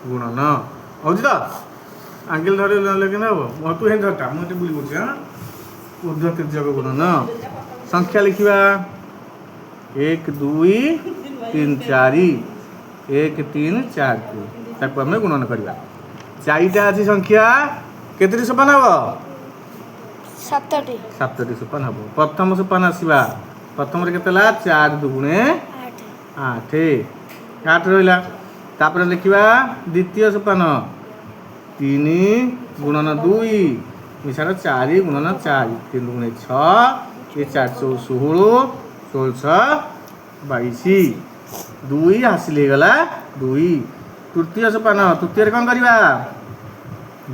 गुणन हूँ तो आंगिल धर लेकिन हम तू हेन धरता मुझे बुझी बुझे हाँ ऊर्ध्व तिर्यक गुणन संख्या लिखा 1 2 3 4 1 3 4 ताको आम गुणन करवा 4टा अच्छी संख्या केतटी सोपान हम 7टी सोपान हम प्रथम सोपान आसवा प्रथम के 4 दुगुणे 8 8 रहा तापर लिखा द्वितीय सोपान 3 गुणन 2 मिशाण 4 गुणन 4 3 दुगुणे 6 ये 4 4 16 16 22 2 हासिल हो गला 2 तृतीय सोपान तृतीय कौन करवा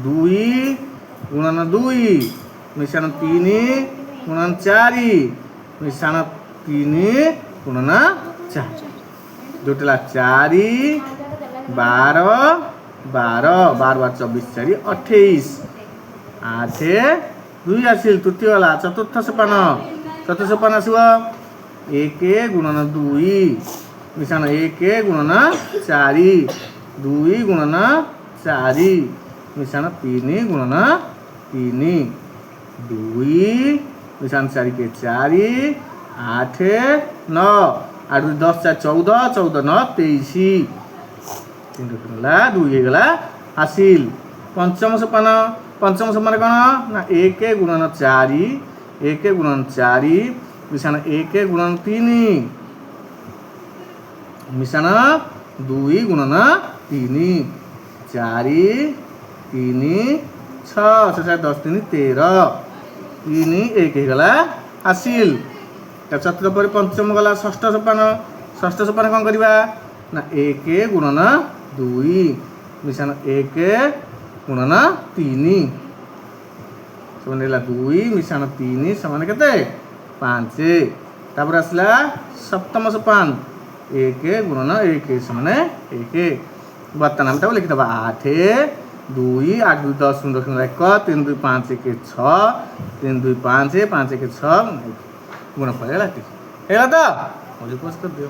2 गुणन 2 मिशाण 3 गुणन 4 मिशाण 3 गुणन 4 जोटला 4 12 12 12 24 4 28 8 2 आसिल तृतीय वाला चतुर्थ सोपान आसव 1 गुणन 2 मिशाण 1 गुणन 4 2 गुणन 4 मिशाण 3 गुणन 3 2 मिशाण 4 के 4 8 9 8 10 4 14 14 9 23 2 होगा हासिल पंचम सोपान कौन ना 1 गुणन 4 1 गुणन 4 मिशाण 1 गुणन 3 मिशाण 2 गुणन 3 4 3 6 10 3 13 3 1 होगा हासिल चतुर्थ पर पंचम गला षष्ठ सोपान कौन करवा ना 1 गुणन 2 मिशाण 1 गुणन 3 से 2 मिशाण 3 समान के 5 तापर आसला सप्तम सोपान 1 गुणन 1 समान 1 बर्तमान नाम लिखिद 8 2 8 2 10 1 3 2 5 1 6 3 2 5 5 1 6 गुणफल है तो मुझे पोस्ट कर दियो।